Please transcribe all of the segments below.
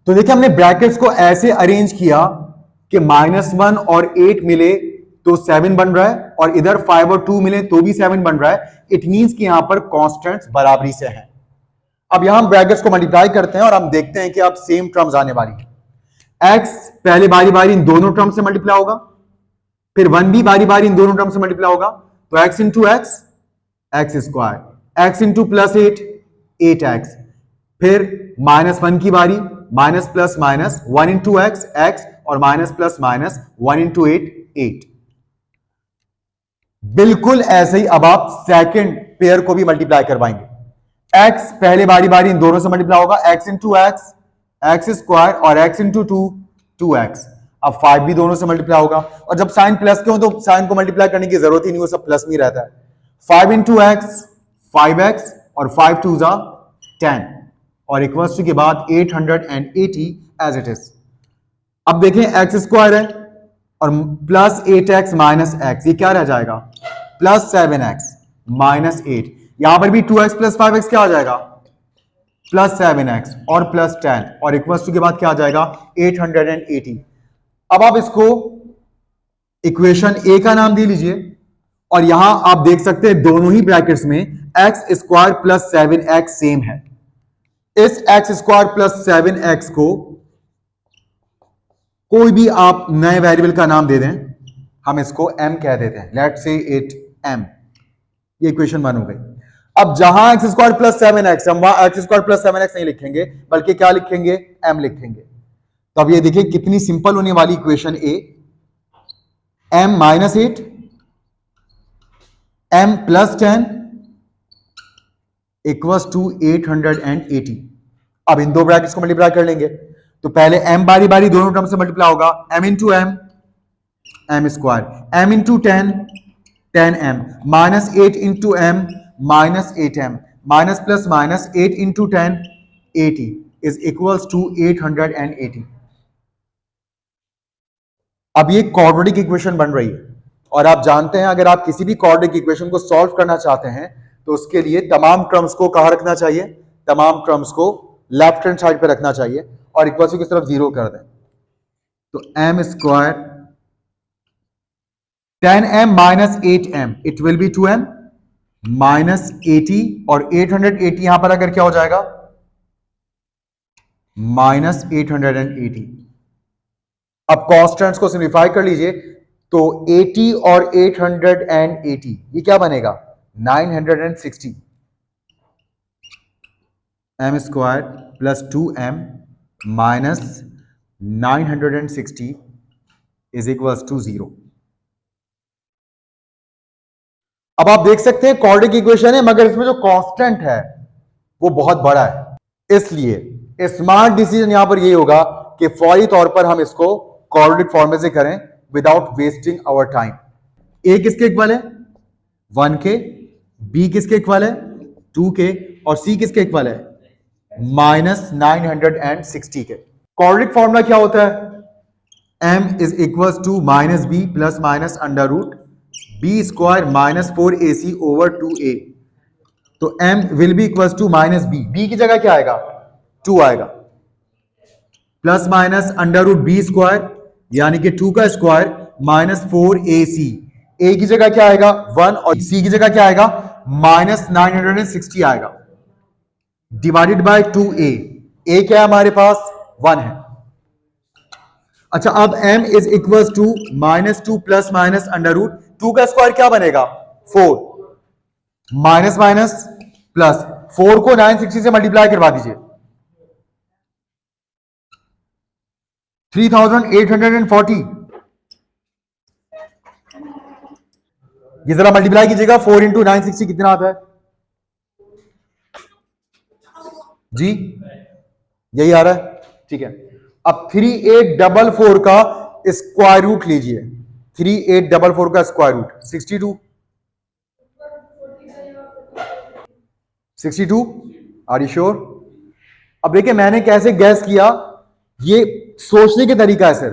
तो देखिए हमने ब्रैकेट्स को ऐसे अरेंज किया कि -1 और 8 मिले तो 7 बन रहा है, और इधर 5 और 2 मिले तो भी 7 बन रहा है। इट मींस कि यहां पर कांस्टेंट्स बराबरी से हैं। अब यहां हम ब्रैकेट्स को मल्टीप्लाई करते हैं और हम देखते हैं कि अब सेम टर्म्स आने वाली है। x पहले बारी बारी इन दोनों टर्म से मल्टीप्लाई होगा, फिर 1 भी बारी बारी इन दोनों टर्म से मल्टीप्लाई होगा, तो x into x x square, x into +8 8x, फिर -1 की बारी, minus plus minus 1 into x x, और माइनस प्लस माइनस 1 इंटू 8 8। बिल्कुल ऐसे ही अब आप सेकंड पेयर को भी मल्टीप्लाई करवाएंगे। x पहले बारी बारी इन दोनों से मल्टीप्लाई होगा, x into x x square, और x इंटू 2 2x। अब 5 भी दोनों से मल्टीप्लाई होगा, और जब साइन प्लस के हो तो साइन को मल्टीप्लाई करने की जरूरत ही नहीं, वो सब प्लस में रहता है। 5 इंटू एक्स 5x, और 5 2 जा 10, और इक्वल्स टू के बाद 880 एज इट इज। अब देखें एक्स स्क्वायर है और प्लस 8x माइनस एक्स, ये क्या रह जाएगा? Plus 7x minus 8। यहां पर भी 2x प्लस 5x क्या आ जाएगा? प्लस 7x और प्लस 10, और इक्वल्स टू के बाद क्या आ जाएगा? 880। अब आप इसको इक्वेशन ए का नाम दे लीजिए, और यहां आप देख सकते हैं दोनों ही ब्रैकेट्स में x square plus 7x same है। इस एक्स स्क्वायर प्लस 7x को कोई भी आप नए वेरिएबल का नाम दे दें, हम इसको m कह देते हैं, लेट्स से इट m। ये इक्वेशन 1 हो गई। अब जहां एक्स स्क्वायर प्लस 7x, हम वहां एक्स स्क्वायर प्लस 7x नहीं लिखेंगे, बल्कि क्या लिखेंगे? m लिखेंगे। तो अब ये देखिए कितनी सिंपल होने वाली इक्वेशन ए, m minus 8 m plus 10 equals to 880। अब इन दो ब्रैकेट्स को मल्टीप्लाई कर लेंगे, तो पहले m बारी बारी दोनों टर्म से मल्टीप्लाई होगा, m into m m square, m into 10 10m, minus 8 into m minus 8m, minus plus minus 8 into 10 80 is equals to 880। अब ये क्वाड्रेटिक इक्वेशन बन रही है, और आप जानते हैं अगर आप किसी भी क्वाड्रेटिक इक्वेशन को सॉल्व करना चाहते हैं तो उसके लिए तमाम टर्म्स को कहां रखना चाहिए? तमाम टर्म्स को लेफ्ट हैंड साइड पे रखना चाहिए और इक्वल टू की तरफ 0 कर दें। तो m square 10m minus 8m, it will be 2m minus 80, और 880 यहां पर अगर क्या हो जाएगा? माइनस 880। अब कॉन्स्टेंट्स को सिंप्लीफाई कर लीजिए, तो 80 और 880 ये क्या बनेगा? 960। m square plus 2m minus 960 is equals to 0। अब आप देख सकते हैं क्वाड्रेटिक इक्वेशन है, मगर इसमें जो कांस्टेंट है वो बहुत बड़ा है। इसलिए स्मार्ट डिसीजन यहां पर यही होगा कि फौरी तौर पर हम इसको क्वाड्रेटिक फॉर्म में से करें विदाउट वेस्टिंग आवर टाइम। ए किसके इक्वल है? 1 के, बी किसके इक्वल है? 2 के, और सी किसके इक्वल है? माइनस 960 के। क्वाड्रेटिक फॉर्मूला क्या होता है? m is equals to minus b plus minus under root b square minus 4ac over 2a। तो m will be equals to minus b, b की जगह क्या आएगा? 2 आएगा, plus minus under root b square यानी कि 2 का स्क्वायर माइनस 4ac, a की जगह क्या आएगा? 1, और c की जगह क्या आएगा? माइनस 960 आएगा, डिवाइडेड बाय 2a। a क्या है हमारे पास? 1 है। अच्छा, अब m is equals to minus 2 plus minus under root 2 का स्क्वायर क्या बनेगा? 4, माइनस माइनस प्लस, 4 को 960 से मल्टीप्लाई करवा दीजिए, 3840। ये जरा मल्टीप्लाई कीजिएगा, 4 इंटू 960 कितना आता है जी? यही आ रहा है, ठीक है। अब 3844 का स्क्वायर रूट लीजिए, 3844 का square root 62 62। Are you sure? अब देखिए मैंने कैसे गैस किया, ये सोचने के तरीका है सर।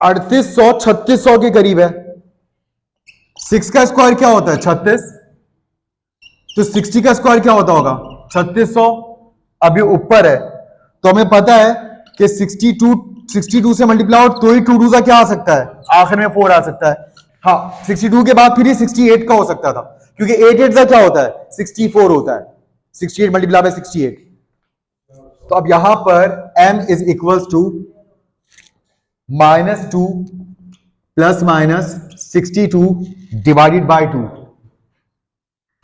3800 3600 के करीब है। 6 का स्क्वायर क्या होता है? 36। तो 60 का स्क्वायर क्या होता होगा? 3600। अब ये ऊपर है तो हमें पता है कि 62 से मल्टीप्लाई आउट तो ही 2 2 क्या आ सकता है, आखिर में 4 आ सकता है। हाँ, 62 के बाद फिर ये 68 का हो सकता था, क्योंकि 8 8 क्या होता है, 64 होता है। 68 मल्टीप्लाई बाय 68। तो अब यहां पर m is equals to -2 plus minus 62 divided by 2।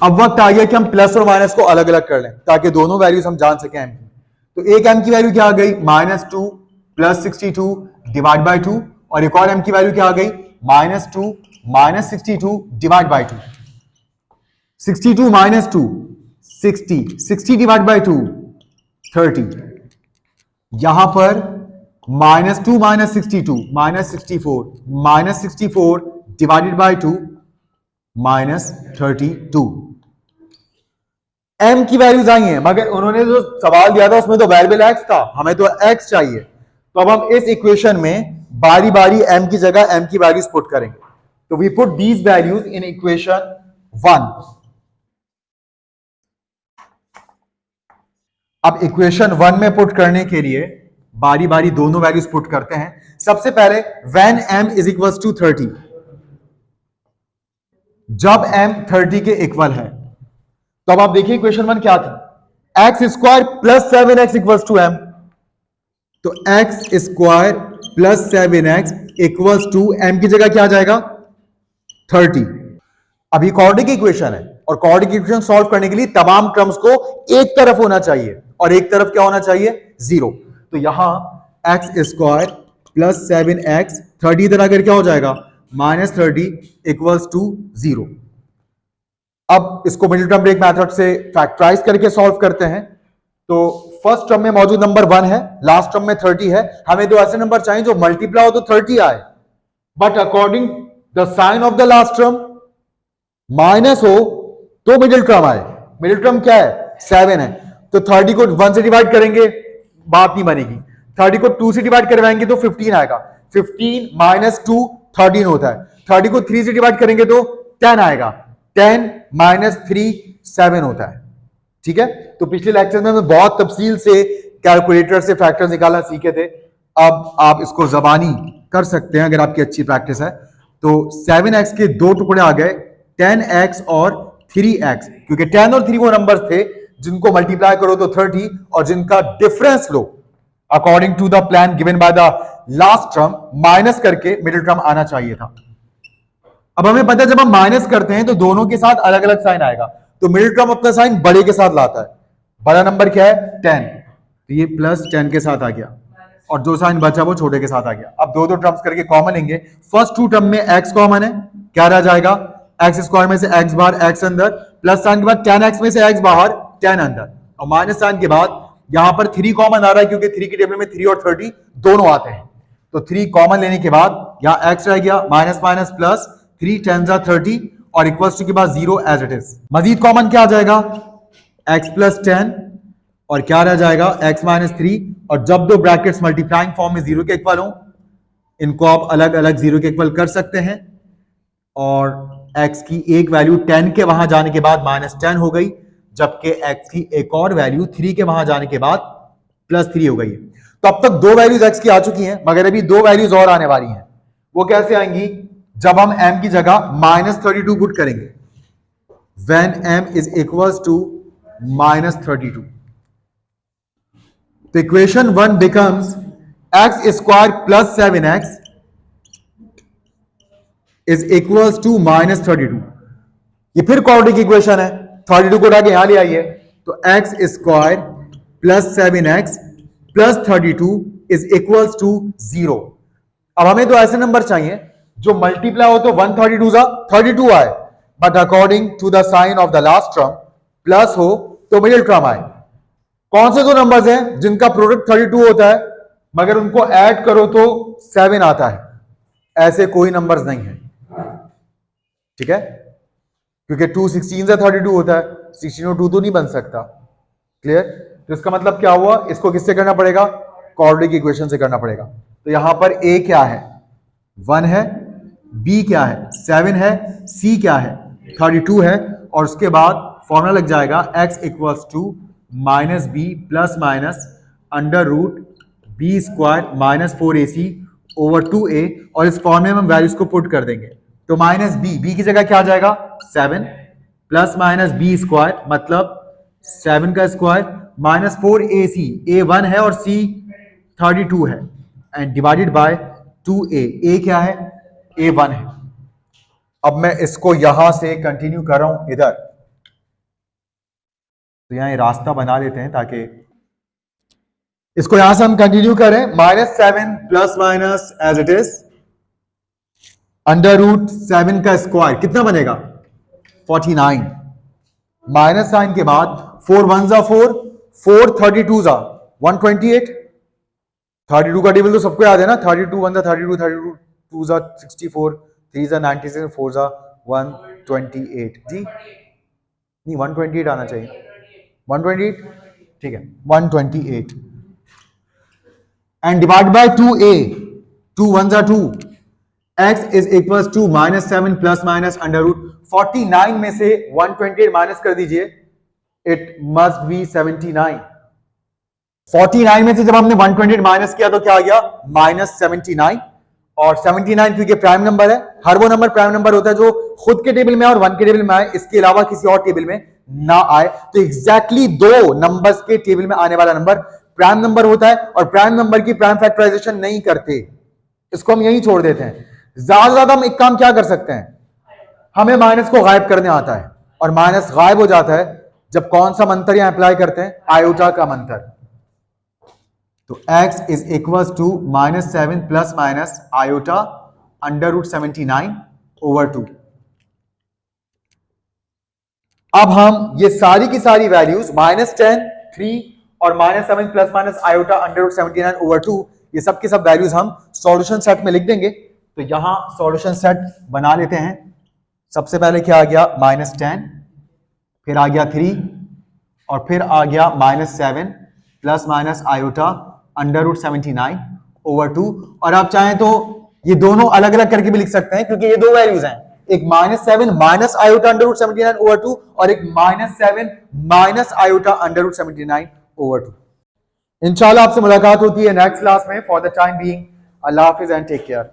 अब वक्त आ गया कि हम प्लस और माइनस को अलग अलग कर लें ताकि दोनों वैल्यूज हम जान सकें m की। तो एक m की वैल्यू क्या आ गई, -2 प्लस 62 डिवाइड बाय 2, और एक और m की वैल्यू क्या आ गई, -2 minus 62 divide by 2। 62 minus 2 60, 60 divide by 2 30। यहां पर -2 माइनस 62 -64 -64 डिवाइडेड बाय 2 -32। m की वैल्यूज आई हैं, मगर उन्होंने जो सवाल दिया था उसमें तो वेरिएबल x था, हमें तो x चाहिए। तो अब हम इस इक्वेशन में बारी बारी m की जगह m की वैल्यूज पुट करेंगे। तो we put these values in equation 1। अब इक्वेशन 1 में पुट करने के लिए बारी बारी दोनों वैल्यूज पुट करते हैं। सबसे पहले when m is equals to 30, जब m 30 के इक्वल है, तो अब आप देखिए इक्वेशन 1 क्या थी, x square plus 7x equals to m। तो x square plus 7x equals to m की जगह क्या आ जाएगा, 30। अभी क्वाड्रेटिक इक्वेशन है, और क्वाड्रेटिक इक्वेशन सॉल्व करने के लिए तमाम टर्म्स को एक तरफ होना चाहिए और एक तरफ क्या होना चाहिए, 0। तो यहां एक्स स्क्वायर प्लस 7x 30 इधर आकर क्या हो जाएगा, -30 इक्वल्स टू 0। अब इसको मिडिल टर्म ब्रेक मेथड से फैक्टराइज करके सॉल्व करते हैं। तो फर्स्ट टर्म में मौजूद नंबर 1 है, लास्ट टर्म में 30 है। हमें दो ऐसे नंबर चाहिए जो मल्टीप्लाई हो तो 30 आए, but according the sign of the last term minus हो तो मिडिल टर्म आए। मिडिल टर्म क्या है, 7 है। तो 30 को 1 से डिवाइड करेंगे, बात नहीं बनेगी। 30 को 2 से डिवाइड करवाएंगे तो 15 आएगा। 15 माइनस 2 13 होता है। 30 को 3 से डिवाइड करेंगे तो 10 आएगा। 10 माइनस 3 7 होता है। ठीक है, तो पिछले लेक्चर में मैं बहुत तफसील से कैलकुलेटर से फैक्टर्स निकालना सीखे थे। अब आप इसको जबानी कर सकते हैं अगर आपकी अच्छी प्रैक्टिस है। तो 7x के दो टुकड़े आ गए, 10x और 3x, क्योंकि 10 और 3 वो नंबर्स थे जिनको मल्टीप्लाई करो तो 30 और जिनका डिफरेंस लो according to the plan given by the last term minus करके मिडिल टर्म आना चाहिए था। अब हमें पता है जब हम माइनस करते हैं तो दोनों के साथ अलग अलग साइन आएगा, तो मिडिल टर्म अपना साइन बड़े के साथ लाता है। बड़ा नंबर क्या है, 10, तो ये प्लस 10 के साथ आ गया, और जो साइन बचा वो छोटे के साथ आ गया। अब दो दो टर्म्स करके कॉमन लेंगे। फर्स्ट टू टर्म में x कॉमन है, क्या रह जाएगा, एक्स स्क्वायर में से x बाहर x अंदर, प्लस साइन के बाद 10x में से x बाहर 10 अंदर, और माइनस साइन के बाद यहां पर 3 कॉमन आ रहा है क्योंकि 3 की टेबल में 3 और 30 दोनों आते हैं। तो 3 कॉमन लेने के बाद यहां x रह गया, माइनस माइनस प्लस 3 10 30 और इक्वल्स टू के बाद 0 एज इट इज। मजीद कॉमन क्या आ जाएगा, x प्लस 10 और क्या रह जाएगा x माइनस 3, और जब दो ब्रैकेट्स मल्टीप्लाइंग फॉर्म में 0 के इक्वल हो इनको आप अलग अलग 0 के इक्वल कर सकते हैं, और x की एक वैल्यू 10 के वहां जाने के बाद -10 हो गई, जबकि x की एक और वैल्यू 3 के वहां जाने के बाद +3 हो गई। तो अब तक दो वैल्यूज x की आ चुकी हैं, मगर अभी दो वैल्यूज और आने वाली हैं। वो कैसे आएंगी, जब हम m की जगह -32 पुट करेंगे, when m is equals to -32। तो equation 1 becomes x square plus 7x is equals to -32। ये फिर क्वाड्रेटिक इक्वेशन है, 32 को उठा के यहां ले आइए, तो x square plus 7x plus 32 is equals to 0। अब हमें तो ऐसे नंबर चाहिए जो मल्टीप्लाई हो तो 132 32 आए, but according to the sign of the last term plus हो तो मिडिल टर्म आए। कौन से दो नंबर्स हैं जिनका प्रोडक्ट 32 होता है मगर उनको ऐड करो तो 7 आता है, ऐसे कोई नंबर्स नहीं है। ठीक है, क्योंकि 2 16 से 32 होता है, 16 और 2 तो नहीं बन सकता। क्लियर, तो इसका मतलब क्या हुआ, इसको किससे करना पड़ेगा, क्वाड्रेटिक इक्वेशन से करना पड़ेगा। तो यहां पर a क्या है, 1 है, b क्या है, 7 है, c क्या है, 32 है, और उसके बाद फॉर्मूला लग जाएगा x equals to -b plus minus under root b square minus 4ac over 2a, और इस फॉर्म में हम वैल्यूज को पुट कर देंगे। तो माइनस बी की जगह क्या आ जाएगा 7 प्लस माइनस बी स्क्वायर मतलब 7 का स्क्वायर माइनस 4ac, a 1 है और c 32 है, and divided by 2a, a क्या है a 1 है। अब मैं इसको यहां से कंटिन्यू कर रहा हूं इधर, तो यहां रास्ता बना लेते हैं ताकि इसको यहां से हम कंटिन्यू करें। Minus 7 plus minus as it is under root 7 का स्क्वायर कितना बनेगा 49, माइनस साइन के बाद 4 1 जा 4, 4 32 जा 128, 32 का टेबल तो सबको याद है ना, 32 1 जा 32, 32 2 जा 64, 3 जा 96, 4 जा 128 जी, नहीं 128 आना चाहिए, 128 ठीक है 128, एंड डिवाइड बाय 2a, 2 1 जा 2, x is equals to minus 7 plus minus under root 49 में से 128 माइनस कर दीजिए, इट मस्ट बी 79। 49 में से जब हमने 128 माइनस किया तो क्या आ गया माइनस 79, और 79 क्योंकि प्राइम नंबर है, हर वो नंबर प्राइम नंबर होता है जो खुद के टेबल में और 1 के टेबल में आए, इसके अलावा किसी और टेबल में ना आए। तो एग्जैक्टली दो नंबर्स के टेबल में आने वाला नंबर प्राइम नंबर होता है, और प्राइम नंबर की प्राइम फैक्टराइजेशन नहीं करते, इसको हम यही छोड़ देते हैं। ज्यादा से ज्यादा हम एक काम क्या कर सकते हैं, हमें माइनस को गायब करने आता है, और माइनस गायब हो जाता है जब कौन सा मंत्र यहां अप्लाई करते हैं आयोटा का मंत्र। तो x is equal to minus 7 plus minus iota under root 79 over 2। अब हम ये सारी की सारी वैल्यूज माइनस 10 3 और minus 7 plus minus iota under root 79 over 2, ये सब की सब वैल्यूज हम सॉल्यूशन सेट में लिख देंगे। तो यहां सॉल्यूशन सेट बना लेते हैं। सबसे पहले क्या आ गया माइनस 10, फिर आ गया 3, और फिर आ गया minus 7 plus minus iota under root 79 over 2। और आप चाहें तो ये दोनों अलग अलग करके भी लिख सकते हैं, क्योंकि ये दो वैल्यूज हैं, एक minus 7 minus iota under root 79 over 2, और एक minus 7 minus iota under root 79 over 2। इंशाल्लाह आपसे मुलाकात होती है नेक्स्ट क्लास में। फॉर द टाइम बीइंग अल्लाह हाफिज एंड टेक केयर।